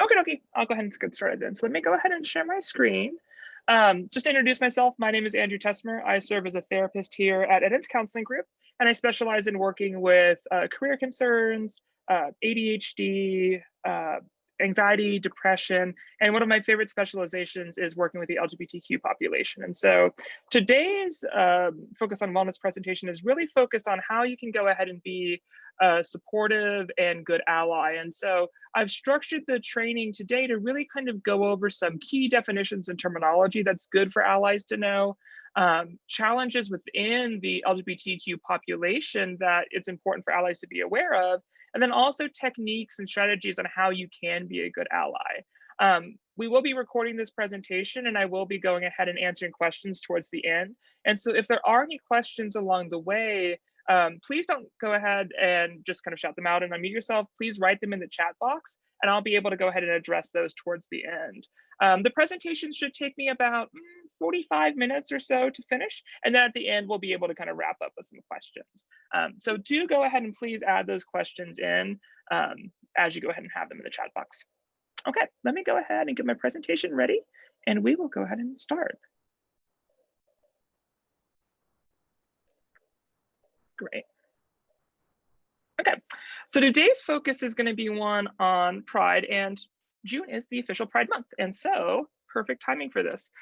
Okay, I'll go ahead and get started then. So let me go ahead and share my screen. Just to introduce myself, my name is Andrew Tessmer. I serve as a therapist here at ENEFITS Counseling Group, and I specialize in working with career concerns, ADHD, anxiety, depression, and one of my favorite specializations is working with the LGBTQ population. And so today's Focus on Wellness presentation is really focused on how you can go ahead and be a supportive and good ally. And so I've structured the training today to really kind of go over some key definitions and terminology that's good for allies to know, challenges within the LGBTQ population that it's important for allies to be aware of, and then also techniques and strategies on how you can be a good ally. We will be recording this presentation and I will be going ahead and answering questions towards the end. And so if there are any questions along the way, please don't go ahead and just kind of shout them out and unmute yourself. Please write them in the chat box and I'll be able to go ahead and address those towards the end. The presentation should take me about 45 minutes or so to finish. And then at the end, we'll be able to kind of wrap up with some questions. So do go ahead and please add those questions in as you go ahead and have them in the chat box. Okay, let me go ahead and get my presentation ready and we will go ahead and start. Great. Okay, so today's focus is going to be one on Pride, and June is the official Pride month, and so perfect timing for this.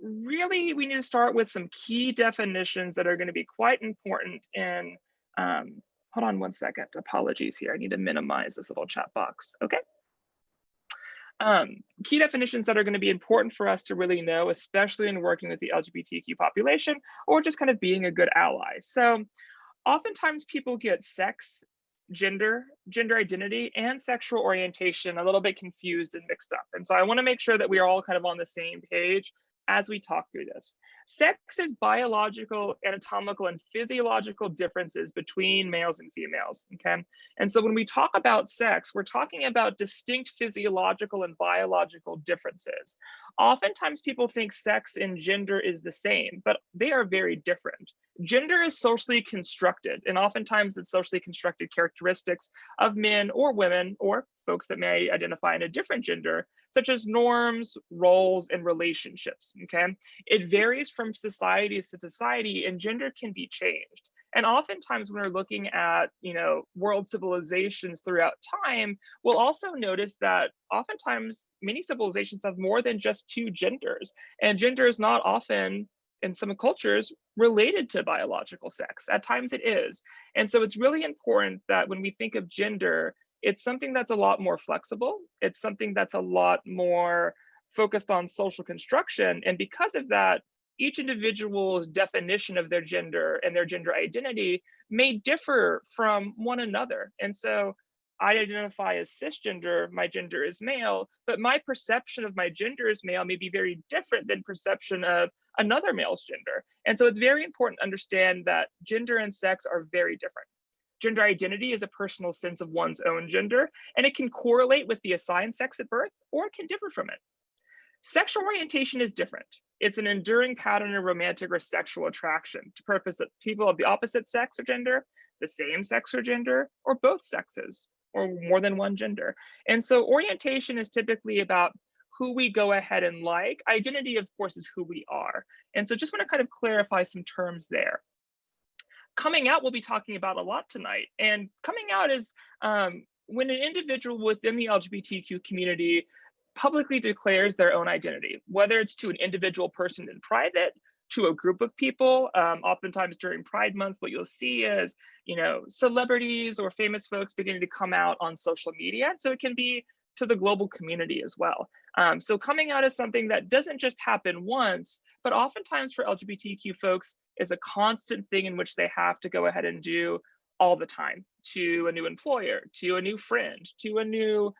Really, we need to start with some key definitions that are going to be quite important in, hold on one second, apologies here, I need to minimize this little chat box, okay. Key definitions that are going to be important for us to really know, especially in working with the LGBTQ population or just kind of being a good ally. So oftentimes people get sex, gender identity, and sexual orientation a little bit confused and mixed up. And so I want to make sure that we are all kind of on the same page as we talk through this. Sex is biological, anatomical, and physiological differences between males and females, okay? And so when we talk about sex, we're talking about distinct physiological and biological differences. Oftentimes people think sex and gender is the same, but they are very different. Gender is socially constructed, and oftentimes it's socially constructed characteristics of men or women or folks that may identify in a different gender, such as norms, roles, and relationships, okay? It varies from societies to society, and gender can be changed. And oftentimes when we're looking at, world civilizations throughout time, we'll also notice that oftentimes many civilizations have more than just two genders, and gender is not often, in some cultures, related to biological sex. At times it is. And so it's really important that when we think of gender, it's something that's a lot more flexible. It's something that's a lot more focused on social construction. And because of that, each individual's definition of their gender and their gender identity may differ from one another. And so I identify as cisgender, my gender is male, but my perception of my gender as male may be very different than perception of another male's gender. And so it's very important to understand that gender and sex are very different. Gender identity is a personal sense of one's own gender, and it can correlate with the assigned sex at birth, or it can differ from it. Sexual orientation is different. It's an enduring pattern of romantic or sexual attraction to purpose of people of the opposite sex or gender, the same sex or gender, or both sexes, or more than one gender. And so orientation is typically about who we go ahead and like. Identity, of course, is who we are. And so just want to kind of clarify some terms there. Coming out we'll be talking about a lot tonight. And coming out is when an individual within the LGBTQ community publicly declares their own identity, whether it's to an individual person in private, to a group of people. Oftentimes during Pride Month, what you'll see is, celebrities or famous folks beginning to come out on social media. So it can be to the global community as well. So coming out is something that doesn't just happen once, but oftentimes for LGBTQ folks is a constant thing in which they have to go ahead and do all the time, to a new employer, to a new friend, to a new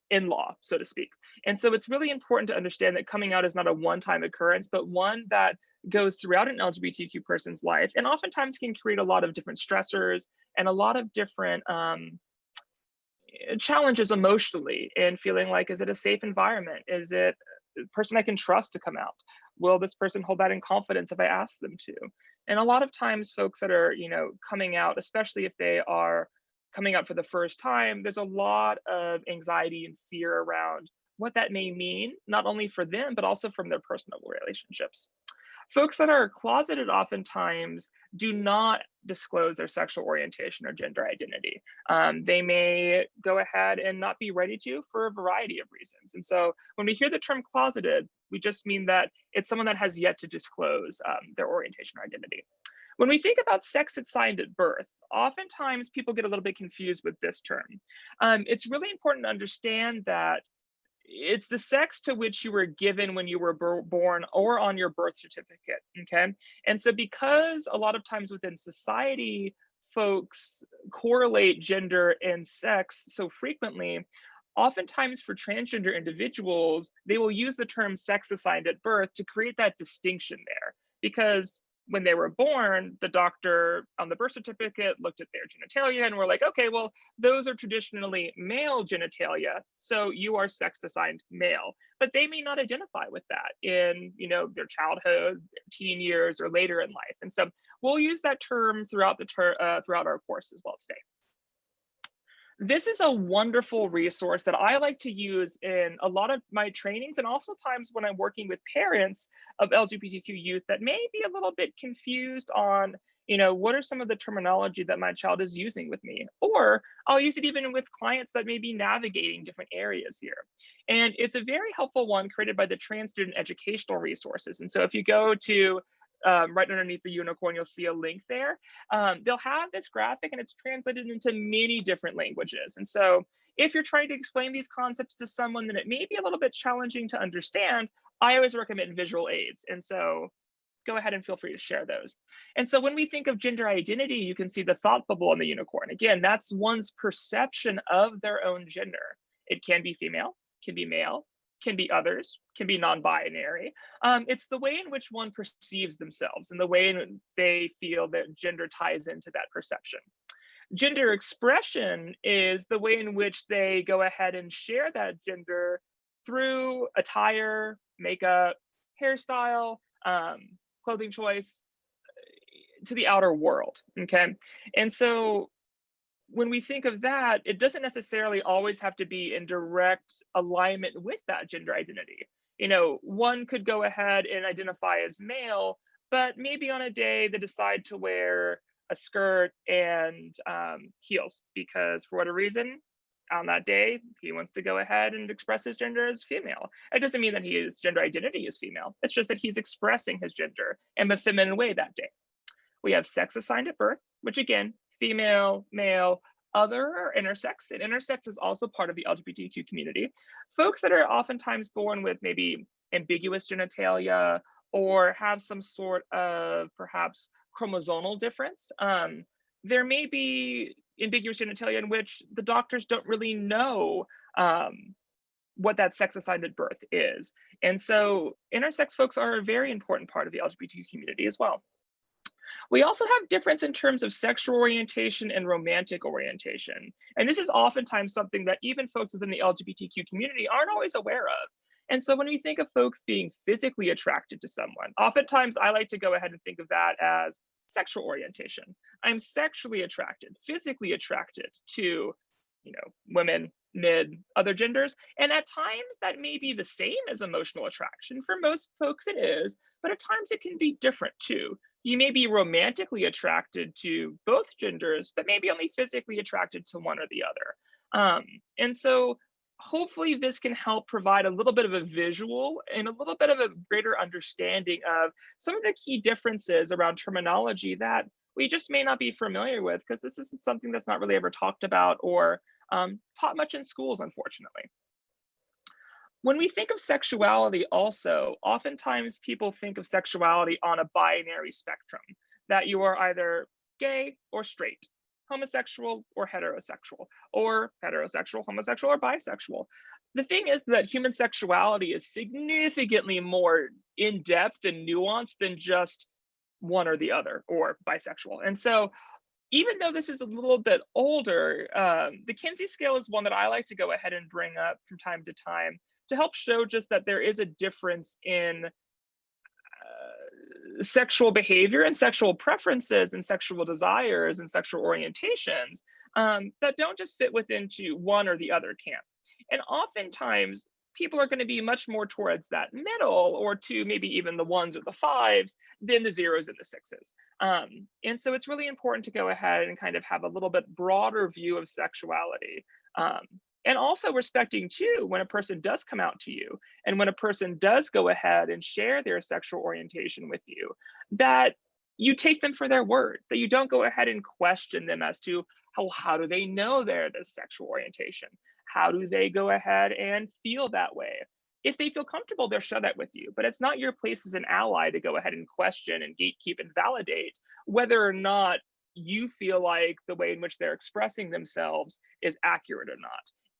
in-law, so to speak. And so it's really important to understand that coming out is not a one-time occurrence, but one that goes throughout an LGBTQ person's life, and oftentimes can create a lot of different stressors and a lot of different challenges emotionally, and feeling like, is it a safe environment? Is it a person I can trust to come out? Will this person hold that in confidence if I ask them to? And a lot of times folks that are, coming out, especially if they are coming up for the first time, there's a lot of anxiety and fear around what that may mean, not only for them, but also from their personal relationships. Folks that are closeted oftentimes do not disclose their sexual orientation or gender identity. They may go ahead and not be ready to for a variety of reasons. And so when we hear the term closeted, we just mean that it's someone that has yet to disclose their orientation or identity. When we think about sex assigned at birth, oftentimes people get a little bit confused with this term. It's really important to understand that it's the sex to which you were given when you were born or on your birth certificate, okay? And so because a lot of times within society, folks correlate gender and sex so frequently, oftentimes for transgender individuals, they will use the term sex assigned at birth to create that distinction there. Because when they were born, the doctor on the birth certificate looked at their genitalia and were like, okay, well, those are traditionally male genitalia, so you are sex assigned male. But they may not identify with that in, their childhood, teen years, or later in life. And so we'll use that term throughout our course as well today. This is a wonderful resource that I like to use in a lot of my trainings, and also times when I'm working with parents of LGBTQ youth that may be a little bit confused on, what are some of the terminology that my child is using with me? Or I'll use it even with clients that may be navigating different areas here. And it's a very helpful one created by the Trans Student Educational Resources. And so if you go to right underneath the unicorn, you'll see a link there. They'll have this graphic and it's translated into many different languages. And so if you're trying to explain these concepts to someone that it may be a little bit challenging to understand, I always recommend visual aids. And so go ahead and feel free to share those. And so when we think of gender identity, you can see the thought bubble on the unicorn. Again, that's one's perception of their own gender. It can be female, can be male, can be others, can be non-binary. It's the way in which one perceives themselves and the way in they feel that gender ties into that perception. Gender expression is the way in which they go ahead and share that gender through attire, makeup, hairstyle, clothing choice to the outer world, okay? And so when we think of that, it doesn't necessarily always have to be in direct alignment with that gender identity. One could go ahead and identify as male, but maybe on a day they decide to wear a skirt and heels because for whatever reason, on that day, he wants to go ahead and express his gender as female. It doesn't mean that his gender identity is female. It's just that he's expressing his gender in a feminine way that day. We have sex assigned at birth, which again, female, male, other, or intersex. And intersex is also part of the LGBTQ community. Folks that are oftentimes born with maybe ambiguous genitalia or have some sort of perhaps chromosomal difference. There may be ambiguous genitalia in which the doctors don't really know what that sex assigned at birth is. And so intersex folks are a very important part of the LGBT community as well. We also have difference in terms of sexual orientation and romantic orientation. And this is oftentimes something that even folks within the LGBTQ community aren't always aware of. And so when we think of folks being physically attracted to someone, oftentimes I like to go ahead and think of that as sexual orientation. I'm sexually attracted, physically attracted to, women, mid, other genders. And at times that may be the same as emotional attraction. For most folks it is, but at times it can be different too. You may be romantically attracted to both genders, but maybe only physically attracted to one or the other. And so hopefully this can help provide a little bit of a visual and a little bit of a greater understanding of some of the key differences around terminology that we just may not be familiar with, because this isn't something that's not really ever talked about or taught much in schools, unfortunately. When we think of sexuality also, oftentimes people think of sexuality on a binary spectrum, that you are either gay or straight, homosexual or heterosexual, homosexual, or bisexual. The thing is that human sexuality is significantly more in-depth and nuanced than just one or the other, or bisexual. And so even though this is a little bit older, the Kinsey scale is one that I like to go ahead and bring up from time to time to help show just that there is a difference in sexual behavior and sexual preferences and sexual desires and sexual orientations that don't just fit within to one or the other camp. And oftentimes, people are going to be much more towards that middle, or to maybe even the ones or the fives, than the zeros and the sixes. And so it's really important to go ahead and kind of have a little bit broader view of sexuality. And also respecting too, when a person does come out to you, and when a person does go ahead and share their sexual orientation with you, that you take them for their word, that you don't go ahead and question them as to how do they know they're this sexual orientation? How do they go ahead and feel that way? If they feel comfortable, they'll share that with you, but it's not your place as an ally to go ahead and question and gatekeep and validate whether or not you feel like the way in which they're expressing themselves is accurate or not.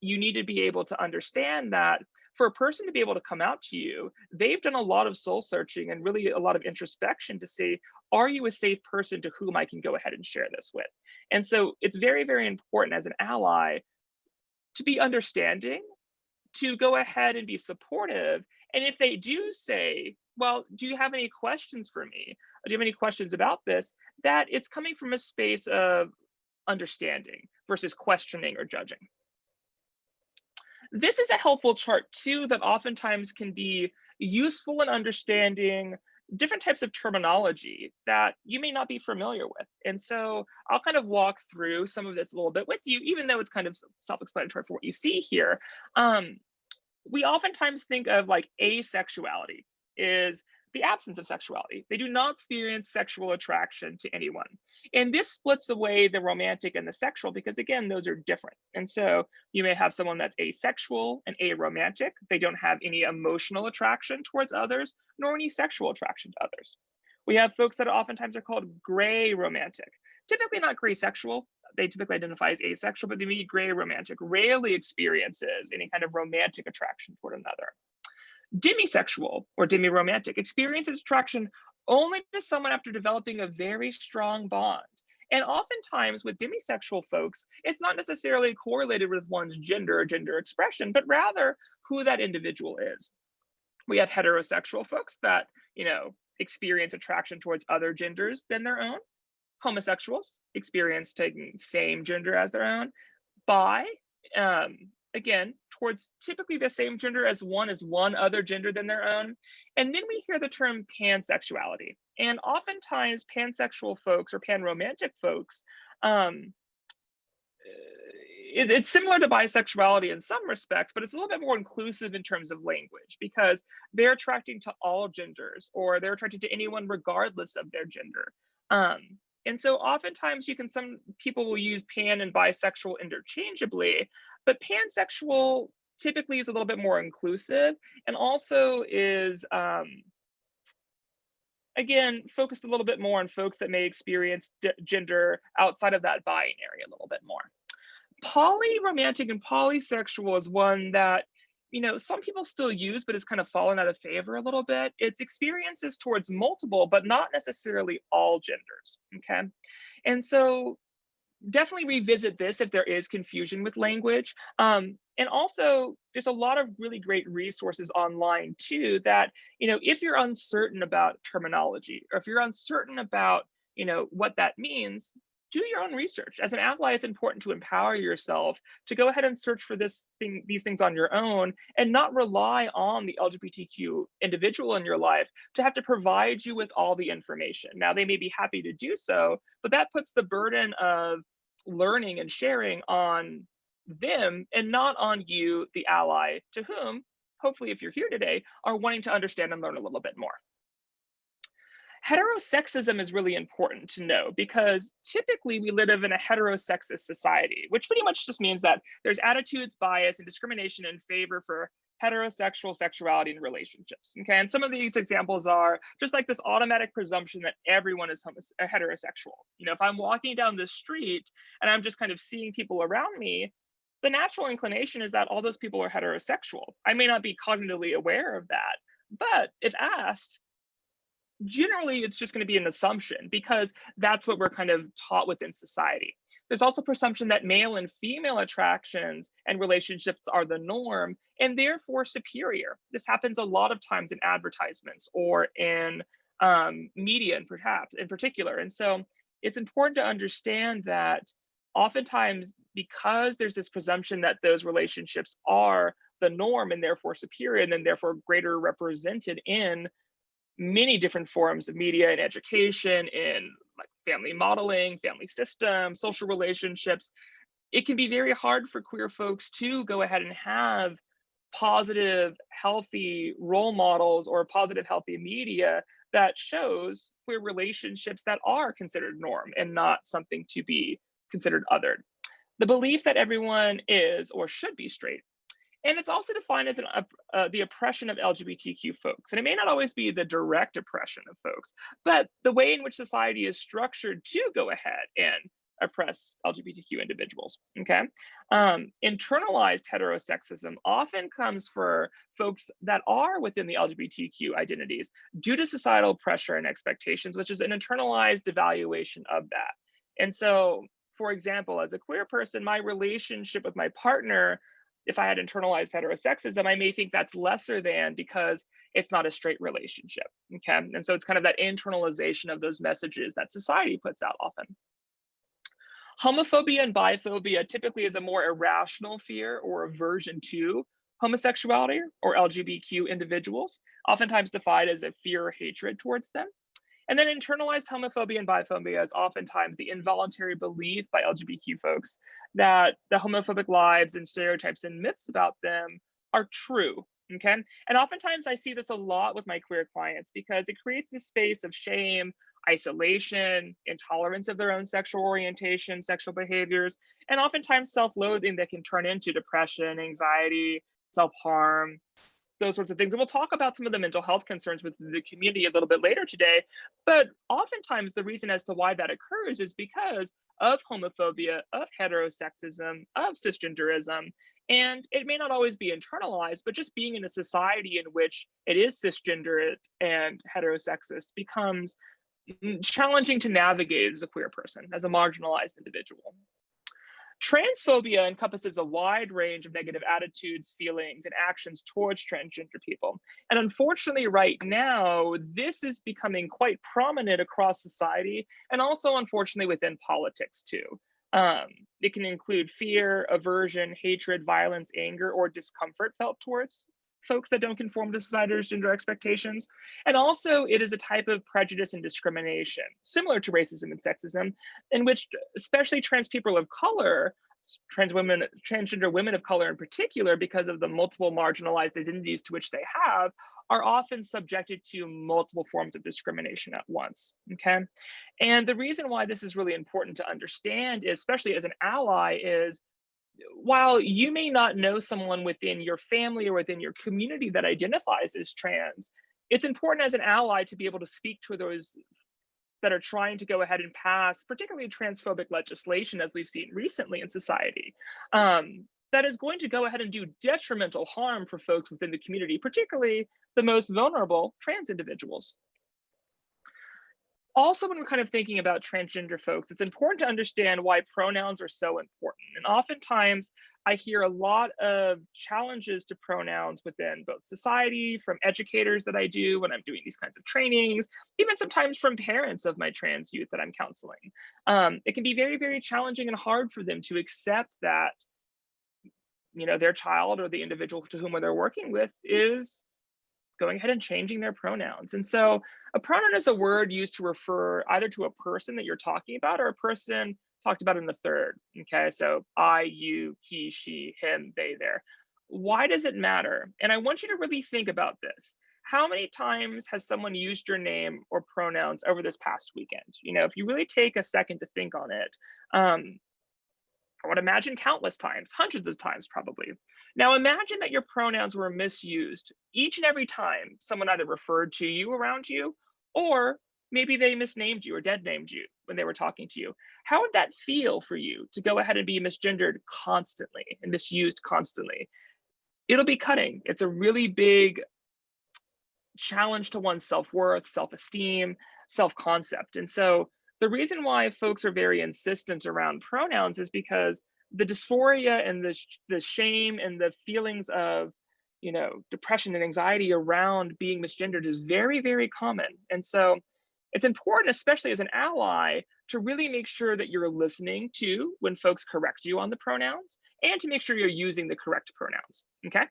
You need to be able to understand that for a person to be able to come out to you, they've done a lot of soul searching and really a lot of introspection to see, are you a safe person to whom I can go ahead and share this with? And so it's very, very important as an ally to be understanding, to go ahead and be supportive. And if they do say, well, do you have any questions for me? Do you have any questions about this? That it's coming from a space of understanding versus questioning or judging. This is a helpful chart too, that oftentimes can be useful in understanding different types of terminology that you may not be familiar with. And so I'll kind of walk through some of this a little bit with you, even though it's kind of self-explanatory for what you see here. We oftentimes think of like asexuality is the absence of sexuality. They do not experience sexual attraction to anyone. And this splits away the romantic and the sexual, because again, those are different. And so you may have someone that's asexual and aromantic. They don't have any emotional attraction towards others, nor any sexual attraction to others. We have folks that oftentimes are called gray romantic, typically not gray sexual. They typically identify as asexual, but they may be gray romantic, rarely experiences any kind of romantic attraction toward another. Demisexual or demiromantic experiences attraction only to someone after developing a very strong bond. And oftentimes with demisexual folks, it's not necessarily correlated with one's gender or gender expression, but rather who that individual is. We have heterosexual folks that, experience attraction towards other genders than their own. Homosexuals experience taking same gender as their own. Bi, again, towards typically the same gender as one other gender than their own. And then we hear the term pansexuality. And oftentimes pansexual folks or panromantic folks, it's similar to bisexuality in some respects, but it's a little bit more inclusive in terms of language, because they're attracting to all genders, or they're attracted to anyone regardless of their gender. And so oftentimes some people will use pan and bisexual interchangeably, but pansexual typically is a little bit more inclusive, and also is, again, focused a little bit more on folks that may experience gender outside of that binary a little bit more. Polyromantic and polysexual is one that, some people still use, but it's kind of fallen out of favor a little bit. It's experiences towards multiple, but not necessarily all genders, okay? And so definitely revisit this if there is confusion with language. And also, there's a lot of really great resources online too that, if you're uncertain about terminology, or if you're uncertain about, what that means, do your own research. As an ally, it's important to empower yourself to go ahead and search for these things on your own, and not rely on the LGBTQ individual in your life to have to provide you with all the information. Now, they may be happy to do so, but that puts the burden of learning and sharing on them and not on you, the ally, to whom, hopefully, if you're here today, are wanting to understand and learn a little bit more. Heterosexism is really important to know, because typically we live in a heterosexist society, which pretty much just means that there's attitudes, bias, and discrimination in favor for heterosexual sexuality and relationships. Okay, and some of these examples are just like this automatic presumption that everyone is heterosexual. If I'm walking down the street and I'm just kind of seeing people around me, the natural inclination is that all those people are heterosexual. I may not be cognitively aware of that, but if asked, generally it's just going to be an assumption, because that's what we're kind of taught within society. There's also presumption that male and female attractions and relationships are the norm, and therefore superior. This happens a lot of times in advertisements or in media, and perhaps in particular. And so it's important to understand that oftentimes, because there's this presumption that those relationships are the norm and therefore superior, and then therefore greater represented in many different forms of media and education, in like family modeling, family systems, social relationships, it can be very hard for queer folks to go ahead and have positive, healthy role models or positive, healthy media that shows queer relationships that are considered norm and not something to be considered othered. The belief that everyone is or should be straight. And it's also defined as the oppression of LGBTQ folks. And it may not always be the direct oppression of folks, but the way in which society is structured to go ahead and oppress LGBTQ individuals, okay? Internalized heterosexism often comes for folks that are within the LGBTQ identities due to societal pressure and expectations, which is an internalized evaluation of that. And so, for example, as a queer person, my relationship with my partner, if I had internalized heterosexism, I may think that's lesser than because it's not a straight relationship, okay? And so it's kind of that internalization of those messages that society puts out often. Homophobia and biphobia typically is a more irrational fear or aversion to homosexuality or LGBTQ individuals, oftentimes defined as a fear or hatred towards them. And then internalized homophobia and biphobia is oftentimes the involuntary belief by LGBTQ folks that the homophobic lies and stereotypes and myths about them are true, okay? And oftentimes I see this a lot with my queer clients because it creates this space of shame, isolation, intolerance of their own sexual orientation, sexual behaviors, and oftentimes self-loathing that can turn into depression, anxiety, self-harm, those sorts of things. And we'll talk about some of the mental health concerns with the community a little bit later today. But oftentimes the reason as to why that occurs is because of homophobia, of heterosexism, of cisgenderism. And it may not always be internalized, but just being in a society in which it is cisgendered and heterosexist becomes challenging to navigate as a queer person, as a marginalized individual. Transphobia encompasses a wide range of negative attitudes, feelings, and actions towards transgender people. And unfortunately, right now, this is becoming quite prominent across society and also, unfortunately, within politics too. It can include fear, aversion, hatred, violence, anger, or discomfort felt towards folks that don't conform to society's gender expectations. And also it is a type of prejudice and discrimination, similar to racism and sexism, in which especially trans people of color, transgender women of color in particular, because of the multiple marginalized identities to which they have, are often subjected to multiple forms of discrimination at once, okay? And the reason why this is really important to understand, especially as an ally, is while you may not know someone within your family or within your community that identifies as trans, it's important as an ally to be able to speak to those that are trying to go ahead and pass particularly transphobic legislation, as we've seen recently in society, that is going to go ahead and do detrimental harm for folks within the community, particularly the most vulnerable trans individuals. Also, when we're kind of thinking about transgender folks, it's important to understand why pronouns are so important. And oftentimes I hear a lot of challenges to pronouns within both society, from educators that I do when I'm doing these kinds of trainings, even sometimes from parents of my trans youth that I'm counseling. It can be very, very challenging and hard for them to accept that, you know, their child or the individual to whom they're working with is going ahead and changing their pronouns. And so a pronoun is a word used to refer either to a person that you're talking about or a person talked about in the third, okay? So I, you, he, she, him, they, their. Why does it matter? And I want you to really think about this. How many times has someone used your name or pronouns over this past weekend? You know, if you really take a second to think on it, I would imagine countless times, hundreds of times probably. Now imagine that your pronouns were misused each and every time someone either referred to you around you, or maybe they misnamed you or dead named you when they were talking to you. How would that feel for you to go ahead and be misgendered constantly and misused constantly? It'll be cutting. It's a really big challenge to one's self-worth, self-esteem, self-concept. And so the reason why folks are very insistent around pronouns is because the dysphoria and the shame and the feelings of, you know, depression and anxiety around being misgendered is very, very common. And so It's important, especially as an ally, to really make sure that you're listening to when folks correct you on the pronouns and to make sure you're using the correct pronouns, okay?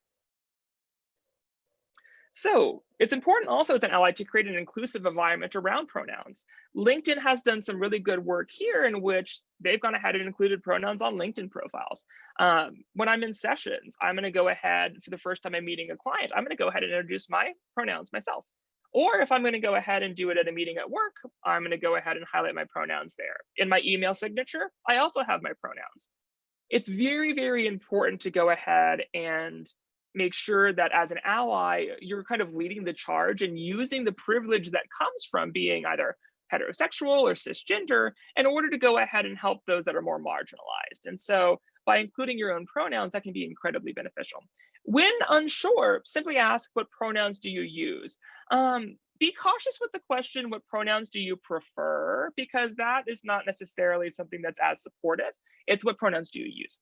So it's important also as an ally to create an inclusive environment around pronouns. LinkedIn has done some really good work here in which they've gone ahead and included pronouns on LinkedIn profiles. When I'm in sessions, I'm going to go ahead, for the first time I'm meeting a client, I'm going to go ahead and introduce my pronouns myself. Or if I'm going to go ahead and do it at a meeting at work, I'm going to go ahead and highlight my pronouns there. In my email signature, I also have my pronouns. It's very, very important to go ahead and make sure that as an ally, you're kind of leading the charge and using the privilege that comes from being either heterosexual or cisgender in order to go ahead and help those that are more marginalized. And so by including your own pronouns, that can be incredibly beneficial. When unsure, simply ask, what pronouns do you use? Be cautious with the question, what pronouns do you prefer? Because that is not necessarily something that's as supportive. It's what pronouns do you use?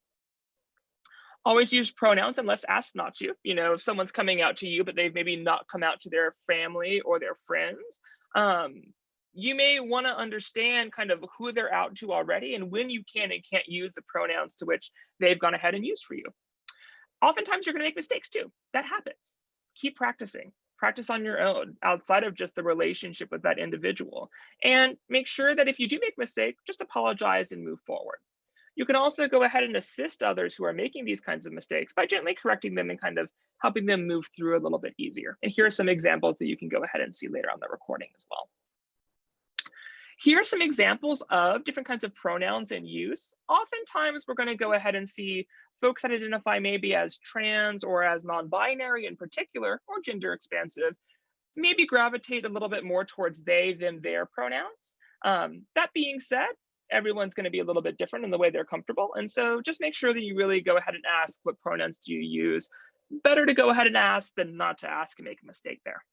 Always use pronouns unless asked not to. You know, if someone's coming out to you, but they've maybe not come out to their family or their friends, you may want to understand kind of who they're out to already and when you can and can't use the pronouns to which they've gone ahead and used for you. Oftentimes you're going to make mistakes too. That happens. Keep practicing. Practice on your own outside of just the relationship with that individual. And make sure that if you do make a mistake, just apologize and move forward. You can also go ahead and assist others who are making these kinds of mistakes by gently correcting them and kind of helping them move through a little bit easier. And here are some examples that you can go ahead and see later on the recording as well. Here are some examples of different kinds of pronouns in use. Oftentimes, we're going to go ahead and see folks that identify maybe as trans or as non-binary in particular, or gender expansive, maybe gravitate a little bit more towards they, them, their pronouns. That being said, everyone's going to be a little bit different in the way they're comfortable. And so just make sure that you really go ahead and ask, what pronouns do you use? Better to go ahead and ask than not to ask and make a mistake there.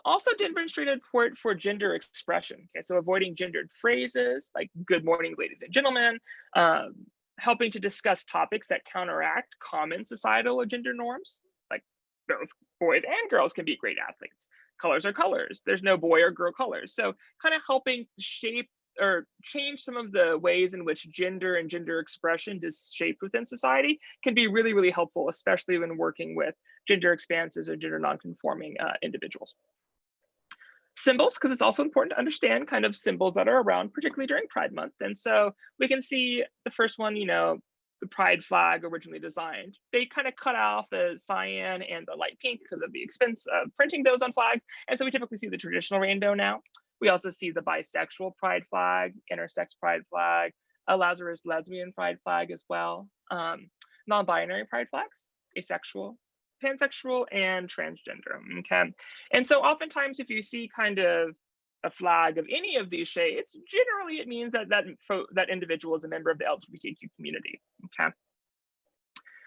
Also demonstrated support for gender expression. Okay, so avoiding gendered phrases like good morning, ladies and gentlemen, helping to discuss topics that counteract common societal or gender norms, like both boys and girls can be great athletes. Colors are colors. There's no boy or girl colors. So kind of helping shape or change some of the ways in which gender and gender expression is shaped within society can be really, really helpful, especially when working with gender expansives or gender nonconforming individuals. Symbols, because it's also important to understand kind of symbols that are around, particularly during Pride Month. And so we can see the first one, you know, the pride flag originally designed. They kind of cut off the cyan and the light pink because of the expense of printing those on flags. And so we typically see the traditional rainbow now. We also see the bisexual pride flag, intersex pride flag, a Lazarus lesbian pride flag as well, non-binary pride flags, asexual, pansexual, and transgender, okay? And so oftentimes if you see kind of a flag of any of these shades, generally it means that that individual is a member of the LGBTQ community, okay?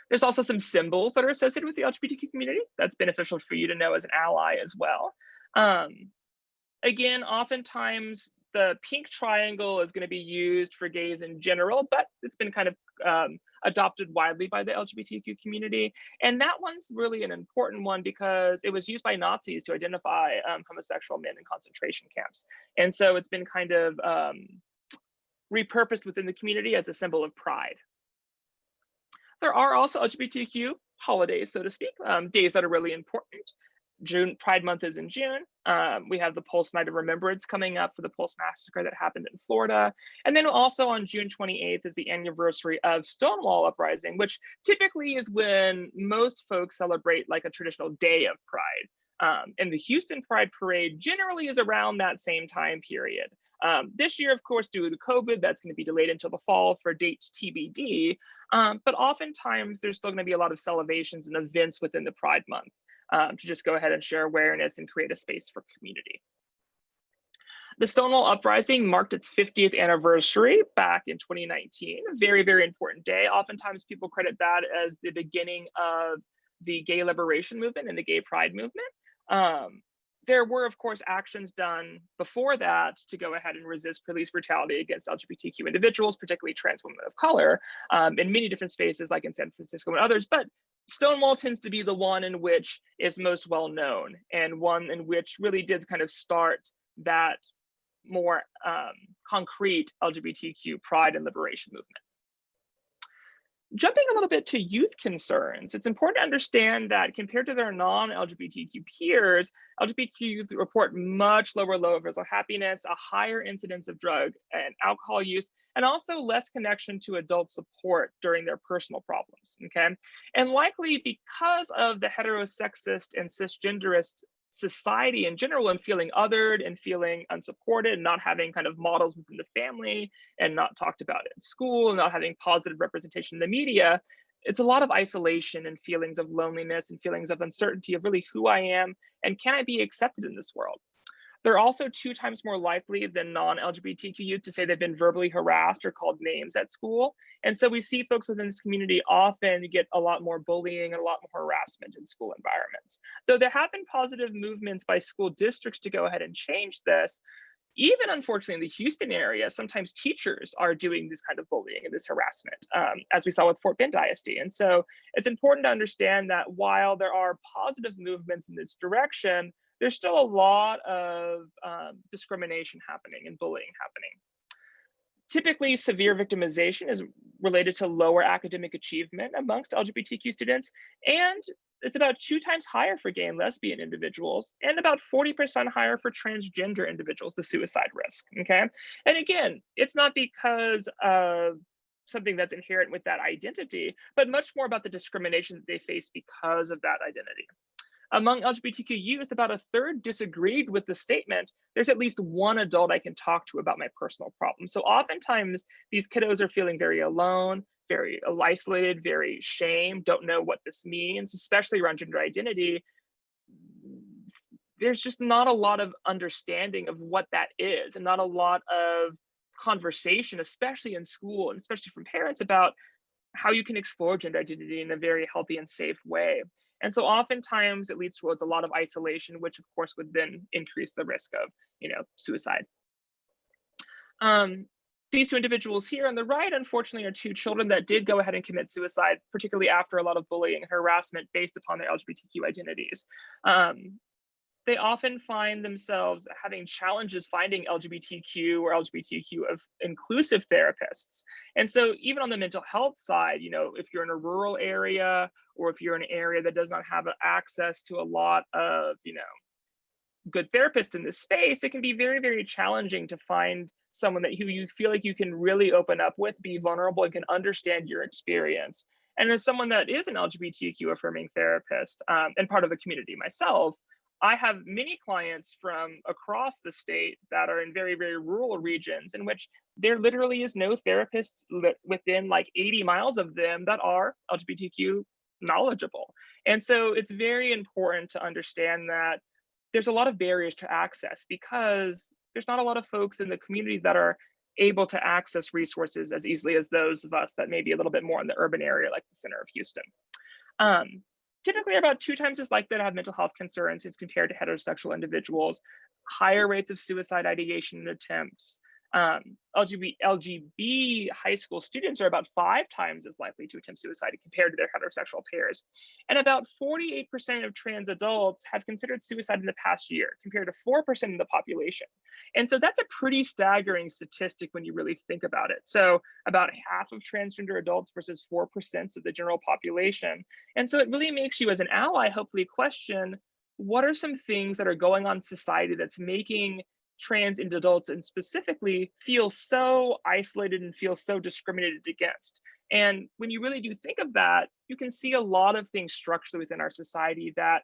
There's also some symbols that are associated with the LGBTQ community that's beneficial for you to know as an ally as well. Again, oftentimes the pink triangle is going to be used for gays in general, but it's been kind of adopted widely by the LGBTQ community. And that one's really an important one because it was used by Nazis to identify homosexual men in concentration camps. And so it's been kind of repurposed within the community as a symbol of pride. There are also LGBTQ holidays, so to speak, days that are really important. Pride Month is in June. We have the Pulse Night of Remembrance coming up for the Pulse Massacre that happened in Florida. And then also on June 28th is the anniversary of Stonewall Uprising, which typically is when most folks celebrate like a traditional day of Pride. And the Houston Pride Parade generally is around that same time period. This year, of course, due to COVID, that's going to be delayed until the fall for dates TBD. But oftentimes there's still going to be a lot of celebrations and events within the Pride Month. To just go ahead and share awareness and create a space for community. The Stonewall Uprising marked its 50th anniversary back in 2019, a very, very important day. Oftentimes people credit that as the beginning of the gay liberation movement and the gay pride movement. There were, of course, actions done before that to go ahead and resist police brutality against LGBTQ individuals, particularly trans women of color, in many different spaces like in San Francisco and others. But Stonewall tends to be the one in which is most well known, and one in which really did kind of start that more concrete LGBTQ pride and liberation movement. Jumping a little bit to youth concerns, it's important to understand that compared to their non-LGBTQ peers, LGBTQ youth report much lower levels of happiness, a higher incidence of drug and alcohol use, and also less connection to adult support during their personal problems, okay? And likely because of the heterosexist and cisgenderist society in general, and feeling othered and feeling unsupported and not having kind of models within the family and not talked about in school and not having positive representation in the media, it's a lot of isolation and feelings of loneliness and feelings of uncertainty of really who I am and can I be accepted in this world. They're also 2 times more likely than non-LGBTQ youth to say they've been verbally harassed or called names at school. And so we see folks within this community often get a lot more bullying and a lot more harassment in school environments. Though there have been positive movements by school districts to go ahead and change this, even unfortunately in the Houston area, sometimes teachers are doing this kind of bullying and this harassment, as we saw with Fort Bend ISD. And so it's important to understand that while there are positive movements in this direction, there's still a lot of discrimination happening and bullying happening. Typically, severe victimization is related to lower academic achievement amongst LGBTQ students, and it's about 2 times higher for gay and lesbian individuals, and about 40% higher for transgender individuals, the suicide risk, okay? And again, it's not because of something that's inherent with that identity, but much more about the discrimination that they face because of that identity. Among LGBTQ youth, about a third disagreed with the statement, there's at least one adult I can talk to about my personal problems. So oftentimes these kiddos are feeling very alone, very isolated, very shamed, don't know what this means, especially around gender identity. There's just not a lot of understanding of what that is and not a lot of conversation, especially in school and especially from parents about how you can explore gender identity in a very healthy and safe way. And so oftentimes it leads towards a lot of isolation, which of course would then increase the risk of, suicide. These 2 individuals here on the right, unfortunately, are 2 children that did go ahead and commit suicide, particularly after a lot of bullying and harassment based upon their LGBTQ identities. They often find themselves having challenges finding LGBTQ or LGBTQ of inclusive therapists. And so even on the mental health side, if you're in a rural area or if you're in an area that does not have access to a lot of, good therapists in this space, it can be very, very challenging to find someone who you feel like you can really open up with, be vulnerable, and can understand your experience. And as someone that is an LGBTQ affirming therapist and part of the community myself, I have many clients from across the state that are in very, very rural regions in which there literally is no therapists within like 80 miles of them that are LGBTQ knowledgeable. And so it's very important to understand that there's a lot of barriers to access because there's not a lot of folks in the community that are able to access resources as easily as those of us that may be a little bit more in the urban area, like the center of Houston. Typically about 2 times as likely to have mental health concerns as compared to heterosexual individuals, higher rates of suicide ideation attempts. LGB high school students are about 5 times as likely to attempt suicide compared to their heterosexual peers. And about 48% of trans adults have considered suicide in the past year, compared to 4% of the population. And so that's a pretty staggering statistic when you really think about it. So about half of transgender adults versus 4% of the general population. And so it really makes you as an ally hopefully question, what are some things that are going on in society that's making trans adults and specifically feel so isolated and feel so discriminated against? And when you really do think of that, you can see a lot of things structurally within our society that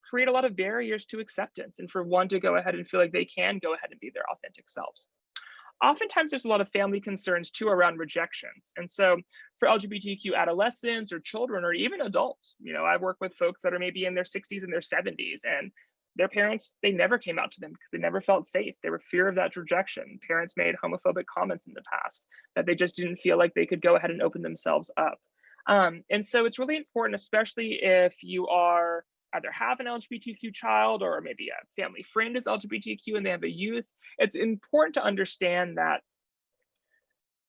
create a lot of barriers to acceptance and for one to go ahead and feel like they can go ahead and be their authentic selves. Oftentimes there's a lot of family concerns too around rejections. And so for LGBTQ adolescents or children or even adults, I work with folks that are maybe in their 60s and their 70s, and their parents, they never came out to them because they never felt safe. They were fear of that rejection. Parents made homophobic comments in the past that they just didn't feel like they could go ahead and open themselves up. And so it's really important, especially if you are either have an LGBTQ child or maybe a family friend is LGBTQ and they have a youth, it's important to understand that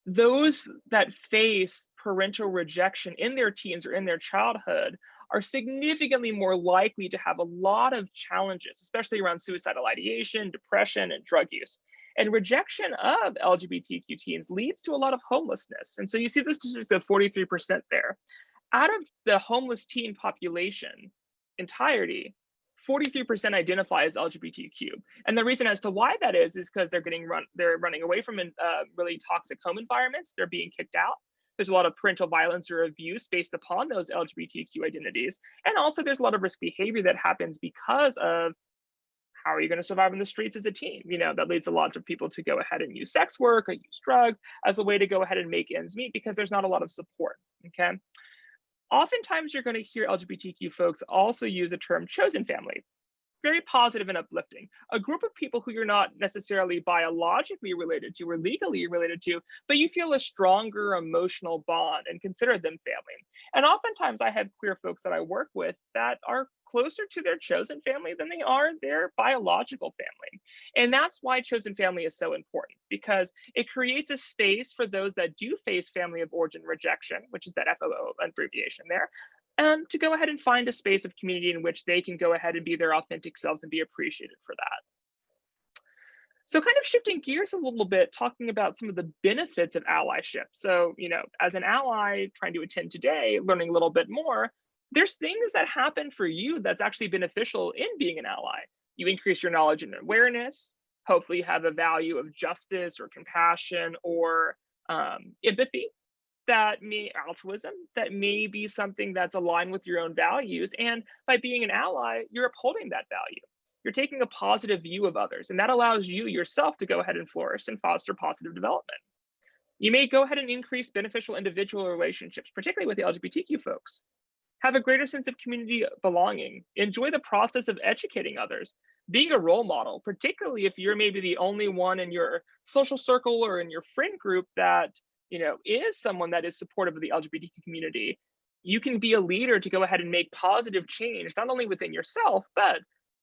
those that face parental rejection in their teens or in their childhood are significantly more likely to have a lot of challenges, especially around suicidal ideation, depression, and drug use. And rejection of LGBTQ teens leads to a lot of homelessness. And so you see this statistics of 43% there. Out of the homeless teen population entirety, 43% identify as LGBTQ. And the reason as to why that is because they're running away from really toxic home environments. They're being kicked out. There's a lot of parental violence or abuse based upon those LGBTQ identities. And also there's a lot of risk behavior that happens because of how are you going to survive in the streets as a teen? You know, that leads a lot of people to go ahead and use sex work or use drugs as a way to go ahead and make ends meet because there's not a lot of support, okay? Oftentimes you're going to hear LGBTQ folks also use the term chosen family. Very positive and uplifting. A group of people who you're not necessarily biologically related to or legally related to, but you feel a stronger emotional bond and consider them family. And oftentimes I have queer folks that I work with that are closer to their chosen family than they are their biological family. And that's why chosen family is so important, because it creates a space for those that do face family of origin rejection, which is that FOO abbreviation there, to go ahead and find a space of community in which they can go ahead and be their authentic selves and be appreciated for that. So kind of shifting gears a little bit, talking about some of the benefits of allyship. So, you know, as an ally trying to attend today, learning a little bit more, there's things that happen for you that's actually beneficial in being an ally. You increase your knowledge and awareness, hopefully you have a value of justice or compassion or empathy, altruism, that may be something that's aligned with your own values. And by being an ally, you're upholding that value. You're taking a positive view of others, and that allows you yourself to go ahead and flourish and foster positive development. You may go ahead and increase beneficial individual relationships, particularly with the LGBTQ folks. Have a greater sense of community belonging. Enjoy the process of educating others. Being a role model, particularly if you're maybe the only one in your social circle or in your friend group that, you know, is someone that is supportive of the LGBTQ community, you can be a leader to go ahead and make positive change, not only within yourself, but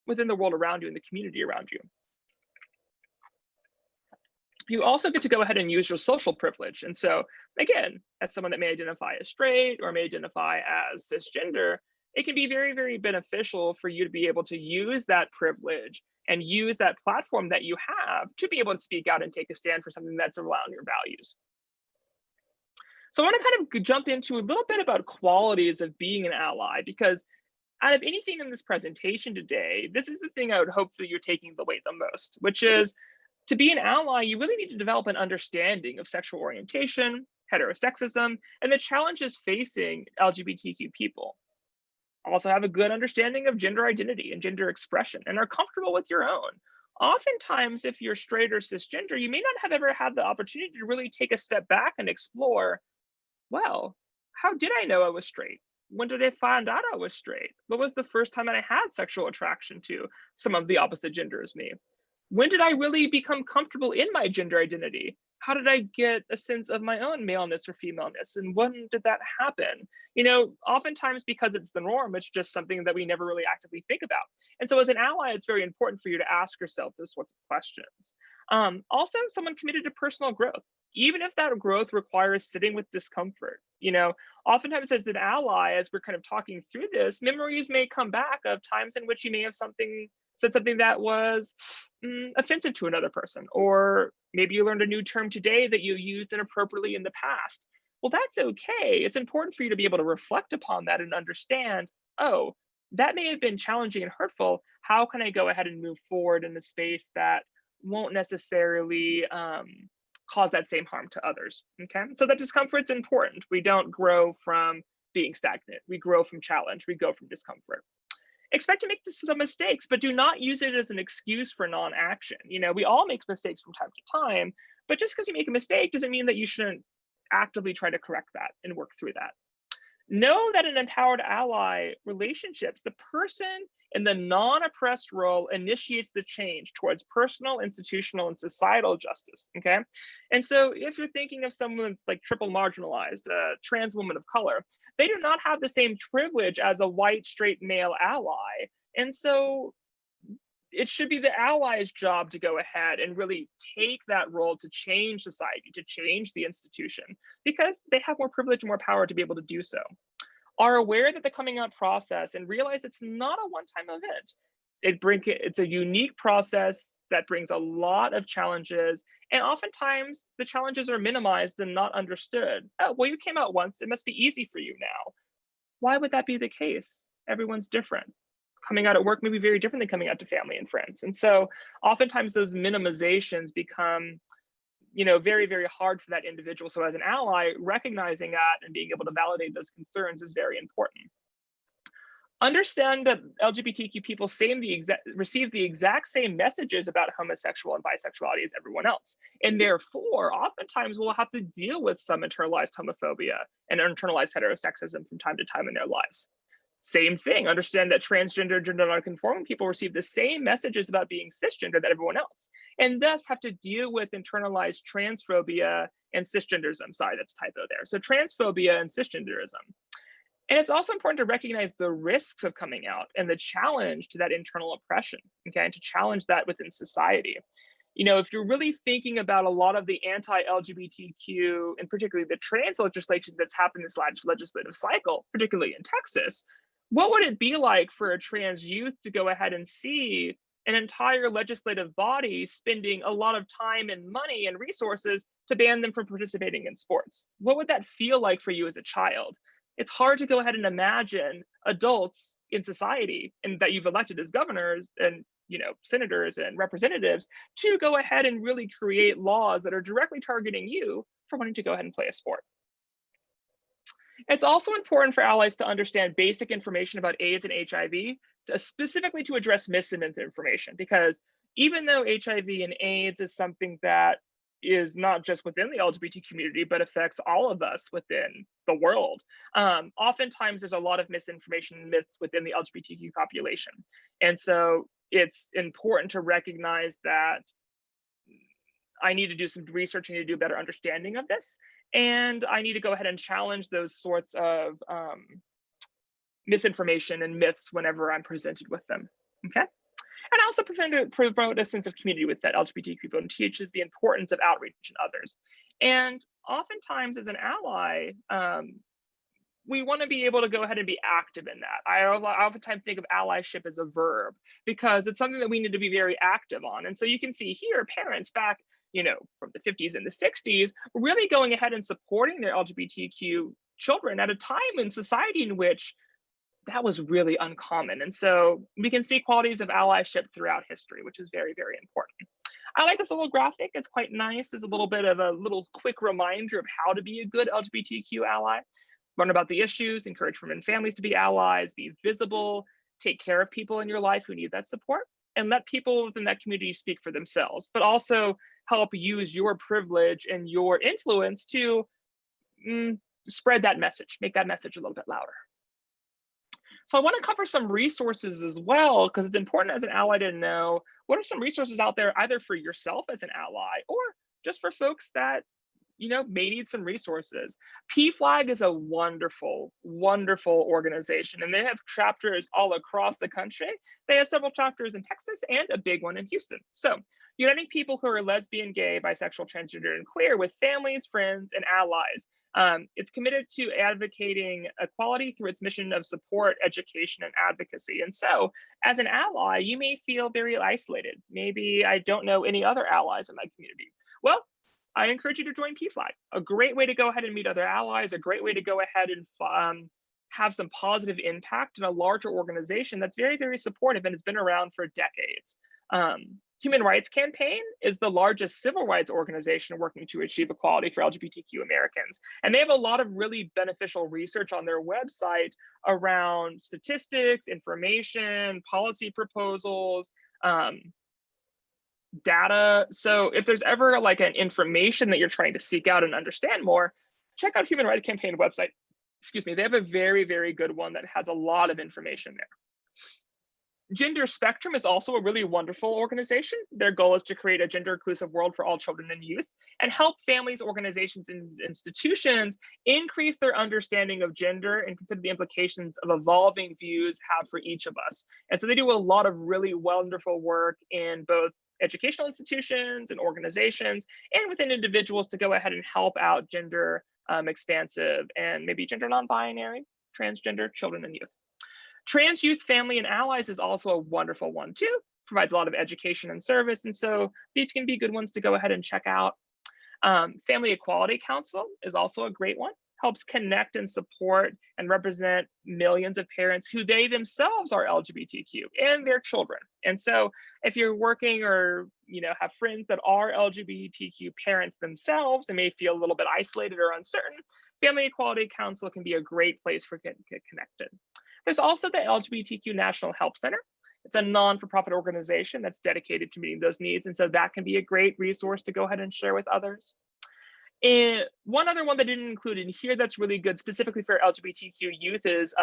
within the world around you and the community around you. You also get to go ahead and use your social privilege. And so again, as someone that may identify as straight or may identify as cisgender, it can be very, very beneficial for you to be able to use that privilege and use that platform that you have to be able to speak out and take a stand for something that's around your values. So I want to kind of jump into a little bit about qualities of being an ally, because out of anything in this presentation today, this is the thing I would hope that you're taking away the most, which is to be an ally, you really need to develop an understanding of sexual orientation, heterosexism, and the challenges facing LGBTQ people. Also have a good understanding of gender identity and gender expression and are comfortable with your own. Oftentimes, if you're straight or cisgender, you may not have ever had the opportunity to really take a step back and explore, well, how did I know I was straight? When did I find out I was straight? What was the first time that I had sexual attraction to someone of the opposite gender as me? When did I really become comfortable in my gender identity? How did I get a sense of my own maleness or femaleness? And when did that happen? You know, oftentimes because it's the norm, it's just something that we never really actively think about. And so as an ally, it's very important for you to ask yourself those sorts of questions. Also, someone committed to personal growth, even if that growth requires sitting with discomfort. You know, oftentimes as an ally, as we're kind of talking through this, memories may come back of times in which you may have said something that was offensive to another person, or maybe you learned a new term today that you used inappropriately in the past. Well, that's okay. It's important for you to be able to reflect upon that and understand, oh, that may have been challenging and hurtful. How can I go ahead and move forward in a space that won't necessarily cause that same harm to others? Okay, so that discomfort's important. We don't grow from being stagnant. We grow from challenge. We go from discomfort. Expect to make some mistakes, but do not use it as an excuse for non-action. You know, we all make mistakes from time to time, but just because you make a mistake doesn't mean that you shouldn't actively try to correct that and work through that. Know that in empowered ally relationships, the person in the non-oppressed role initiates the change towards personal, institutional, and societal justice, okay? And so if you're thinking of someone that's like triple marginalized, a trans woman of color, they do not have the same privilege as a white, straight male ally. And so it should be the allies' job to go ahead and really take that role to change society, to change the institution, because they have more privilege and more power to be able to do so. Are aware that the coming out process and realize it's not a one-time event. It's a unique process that brings a lot of challenges, and oftentimes the challenges are minimized and not understood. Oh, well, you came out once, it must be easy for you now. Why would that be the case? Everyone's different. Coming out at work may be very different than coming out to family and friends. And so oftentimes those minimizations become, very, very hard for that individual. So as an ally, recognizing that and being able to validate those concerns is very important. Understand that LGBTQ people receive the exact same messages about homosexual and bisexuality as everyone else. And therefore, oftentimes we'll have to deal with some internalized homophobia and internalized heterosexism from time to time in their lives. Same thing, understand that transgender, gender nonconforming people receive the same messages about being cisgender that everyone else, and thus have to deal with internalized transphobia and cisgenderism. Sorry, that's a typo there. So transphobia and cisgenderism. And it's also important to recognize the risks of coming out and the challenge to that internal oppression, okay, and to challenge that within society. If you're really thinking about a lot of the anti-LGBTQ, and particularly the trans legislation that's happened this legislative cycle, particularly in Texas, what would it be like for a trans youth to go ahead and see an entire legislative body spending a lot of time and money and resources to ban them from participating in sports? What would that feel like for you as a child? It's hard to go ahead and imagine adults in society and that you've elected as governors and senators and representatives to go ahead and really create laws that are directly targeting you for wanting to go ahead and play a sport. It's also important for allies to understand basic information about AIDS and HIV, specifically to address misinformation, because even though HIV and AIDS is something that is not just within the LGBT community, but affects all of us within the world, oftentimes there's a lot of misinformation and myths within the LGBTQ population. And so it's important to recognize that I need to do some research, I need to do a better understanding of this, and I need to go ahead and challenge those sorts of misinformation and myths whenever I'm presented with them, okay? And I also promote a sense of community with that LGBTQ people and teaches the importance of outreach and others. And oftentimes as an ally, we want to be able to go ahead and be active in that. I oftentimes think of allyship as a verb because it's something that we need to be very active on. And so you can see here, parents back, from the 50s and the 60s, really going ahead and supporting their LGBTQ children at a time in society in which that was really uncommon. And so we can see qualities of allyship throughout history, which is very, very important. I like this little graphic. It's quite nice. It's a little bit of a little quick reminder of how to be a good LGBTQ ally. Learn about the issues, encourage friends and families to be allies, be visible, take care of people in your life who need that support, and let people within that community speak for themselves, but also help use your privilege and your influence to spread that message, make that message a little bit louder. So I want to cover some resources as well, because it's important as an ally to know what are some resources out there, either for yourself as an ally or just for folks that may need some resources. PFLAG is a wonderful, wonderful organization, and they have chapters all across the country. They have several chapters in Texas and a big one in Houston. So uniting people who are lesbian, gay, bisexual, transgender, and queer with families, friends, and allies. It's committed to advocating equality through its mission of support, education, and advocacy. And so as an ally, you may feel very isolated. Maybe I don't know any other allies in my community. Well, I encourage you to join PFLAG. A great way to go ahead and meet other allies, a great way to go ahead and have some positive impact in a larger organization that's very, very supportive and has been around for decades. Human Rights Campaign is the largest civil rights organization working to achieve equality for LGBTQ Americans. And they have a lot of really beneficial research on their website around statistics, information, policy proposals, data. So if there's ever like an information that you're trying to seek out and understand more, check out Human Rights Campaign website. Excuse me, they have a very, very good one that has a lot of information there. Gender Spectrum is also a really wonderful organization. Their goal is to create a gender inclusive world for all children and youth and help families, organizations, and institutions increase their understanding of gender and consider the implications of evolving views have for each of us. And so they do a lot of really wonderful work in both educational institutions and organizations and within individuals to go ahead and help out gender expansive and maybe gender non-binary, transgender children and youth. Trans Youth Family and Allies is also a wonderful one too, provides a lot of education and service. And so these can be good ones to go ahead and check out. Family Equality Council is also a great one, helps connect and support and represent millions of parents who they themselves are LGBTQ and their children. And so if you're working or have friends that are LGBTQ parents themselves and may feel a little bit isolated or uncertain, Family Equality Council can be a great place for getting connected. There's also the LGBTQ National Help Center. It's a non-for-profit organization that's dedicated to meeting those needs. And so that can be a great resource to go ahead and share with others. And one other one that I didn't include in here that's really good specifically for LGBTQ youth is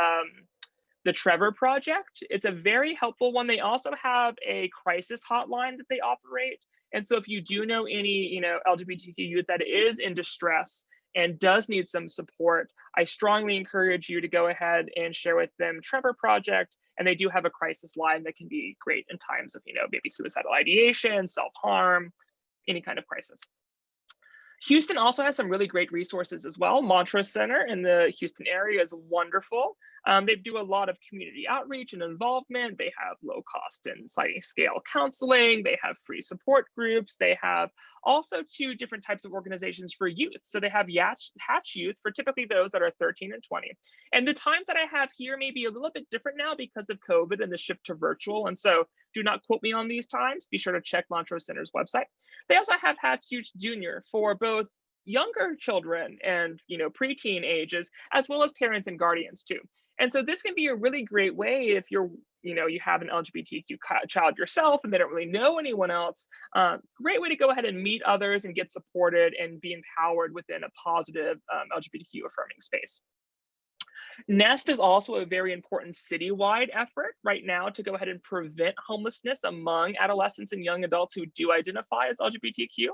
the TREVOR Project. It's a very helpful one. They also have a crisis hotline that they operate. And so if you do know any LGBTQ youth that is in distress and does need some support, I strongly encourage you to go ahead and share with them TREVOR Project. And they do have a crisis line that can be great in times of, maybe suicidal ideation, self-harm, any kind of crisis. Houston also has some really great resources as well. Montrose Center in the Houston area is wonderful. They do a lot of community outreach and involvement. They have low cost and sliding scale counseling. They have free support groups. They have also 2 different types of organizations for youth. So they have Hatch Youth for typically those that are 13 and 20. And the times that I have here may be a little bit different now because of COVID and the shift to virtual. And so do not quote me on these times. Be sure to check Montrose Center's website. They also have Hatch Youth Junior for both younger children and preteen ages, as well as parents and guardians too. And so this can be a really great way if you're you have an LGBTQ child yourself and they don't really know anyone else. Great way to go ahead and meet others and get supported and be empowered within a positive LGBTQ affirming space. NEST is also a very important citywide effort right now to go ahead and prevent homelessness among adolescents and young adults who do identify as LGBTQ.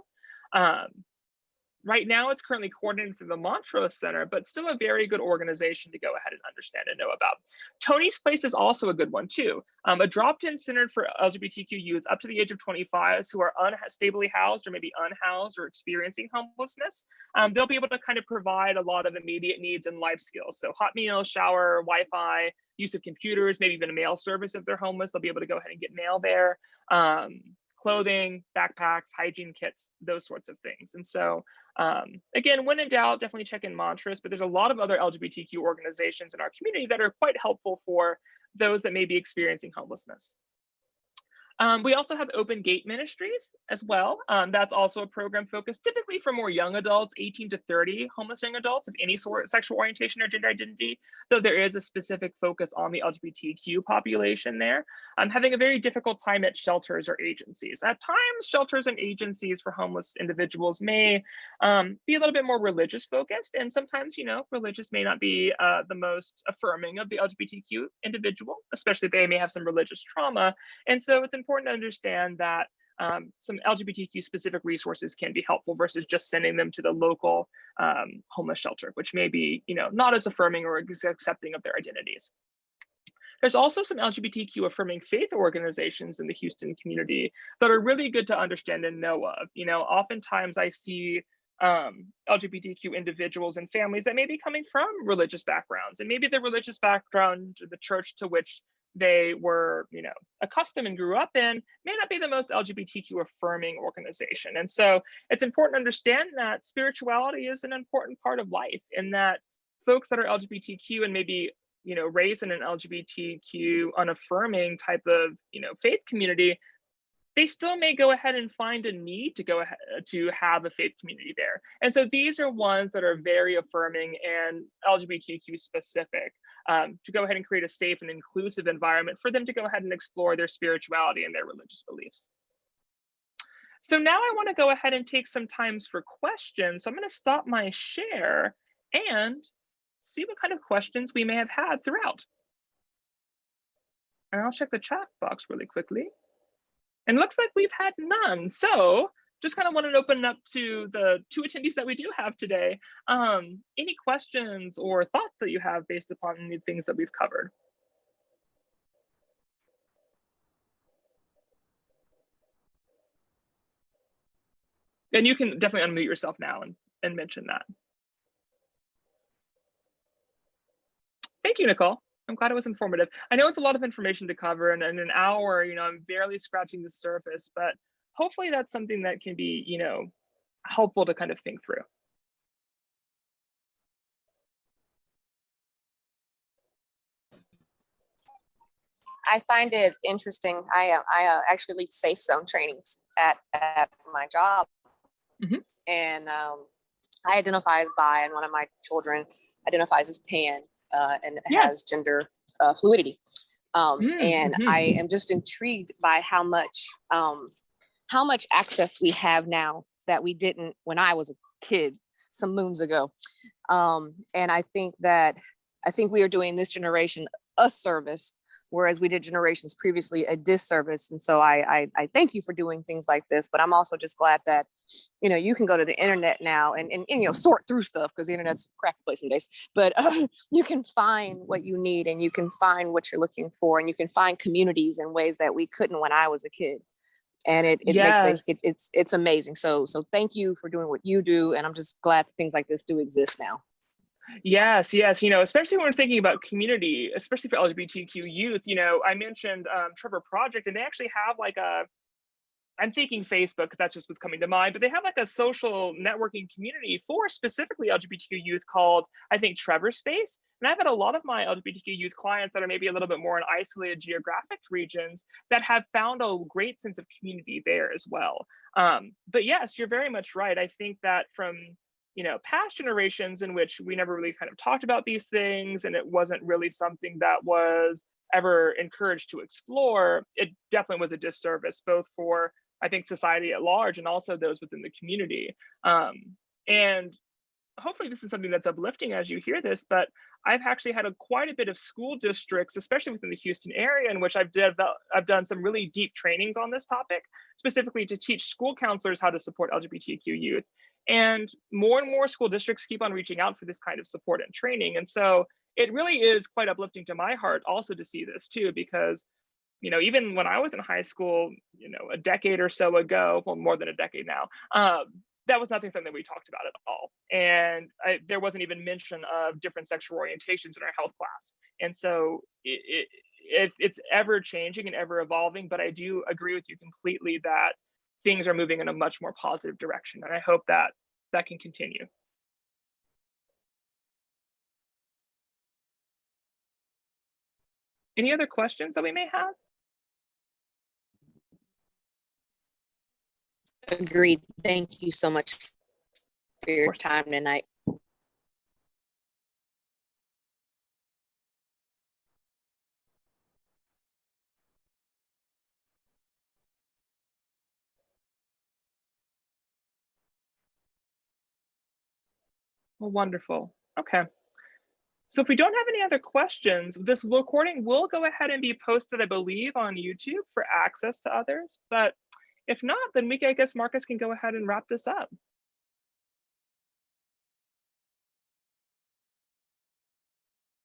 Right now, it's currently coordinated through the Montrose Center, but still a very good organization to go ahead and understand and know about. Tony's Place is also a good one too. A drop-in center for LGBTQ youth up to the age of 25 who are unstably housed or maybe unhoused or experiencing homelessness. They'll be able to kind of provide a lot of immediate needs and life skills. So hot meals, shower, Wi-Fi, use of computers, maybe even a mail service if they're homeless. They'll be able to go ahead and get mail there. Clothing, backpacks, hygiene kits, those sorts of things. And so again, when in doubt, definitely check in Montrose, but there's a lot of other LGBTQ organizations in our community that are quite helpful for those that may be experiencing homelessness. We also have Open Gate Ministries as well. That's also a program focused typically for more young adults, 18 to 30 homeless young adults of any sort of sexual orientation or gender identity, though there is a specific focus on the LGBTQ population there. Having a very difficult time at shelters or agencies. At times, shelters and agencies for homeless individuals may be a little bit more religious focused, and sometimes, religious may not be the most affirming of the LGBTQ individual, especially if they may have some religious trauma. And so it's important to understand that some LGBTQ specific resources can be helpful versus just sending them to the local homeless shelter, which may be, not as affirming or accepting of their identities. There's also some LGBTQ affirming faith organizations in the Houston community that are really good to understand and know of. Oftentimes I see LGBTQ individuals and families that may be coming from religious backgrounds, and maybe the religious background, the church to which they were, accustomed and grew up in may not be the most LGBTQ affirming organization. And so it's important to understand that spirituality is an important part of life, and that folks that are LGBTQ and maybe, raised in an LGBTQ unaffirming type of, faith community, they still may go ahead and find a need to go ahead to have a faith community there. And so these are ones that are very affirming and LGBTQ specific, to go ahead and create a safe and inclusive environment for them to go ahead and explore their spirituality and their religious beliefs. So now I want to go ahead and take some time for questions. So I'm going to stop my share and see what kind of questions we may have had throughout. And I'll check the chat box really quickly. And it looks like we've had none. So just kind of wanted to open up to the 2 attendees that we do have today. Any questions or thoughts that you have based upon the things that we've covered? And you can definitely unmute yourself now and mention that. Thank you, Nicole. I'm glad it was informative. I know it's a lot of information to cover, and in an hour, I'm barely scratching the surface, but hopefully that's something that can be, helpful to kind of think through. I find it interesting. I actually lead safe zone trainings at my job, and I identify as bi, and one of my children identifies as pan, and has gender fluidity. And I am just intrigued by how much access we have now that we didn't when I was a kid some moons ago. And I think we are doing this generation a service, whereas we did generations previously a disservice. And so I thank you for doing things like this, but I'm also just glad that, you can go to the internet now and sort through stuff, because the internet's a crappy place some days, but you can find what you need, and you can find what you're looking for, and you can find communities in ways that we couldn't when I was a kid. And it makes it's amazing. So thank you for doing what you do. And I'm just glad things like this do exist now. Yes, especially when we're thinking about community, especially for LGBTQ youth. I mentioned Trevor Project, and they actually have like I'm thinking Facebook, because that's just what's coming to mind, but they have like a social networking community for specifically LGBTQ youth called, I think, Trevor Space. And I've had a lot of my LGBTQ youth clients that are maybe a little bit more in isolated geographic regions that have found a great sense of community there as well. But yes, you're very much right. I think that from past generations in which we never really kind of talked about these things, and it wasn't really something that was ever encouraged to explore, it definitely was a disservice, both for, I think, society at large and also those within the community. And hopefully this is something that's uplifting as you hear this, but I've actually had quite a bit of school districts, especially within the Houston area, in which I've done some really deep trainings on this topic, specifically to teach school counselors how to support LGBTQ youth. And more school districts keep on reaching out for this kind of support and training. And so it really is quite uplifting to my heart also to see this too, because even when I was in high school, a decade or so ago, well, more than a decade now, that was nothing something we talked about at all. And there wasn't even mention of different sexual orientations in our health class. And so it's ever changing and ever evolving, but I do agree with you completely that things are moving in a much more positive direction. And I hope that that can continue. Any other questions that we may have? Agreed. Thank you so much for your time tonight. Well, wonderful. Okay. So if we don't have any other questions, this recording will go ahead and be posted, I believe, on YouTube for access to others. But if not, then I guess Marcus can go ahead and wrap this up.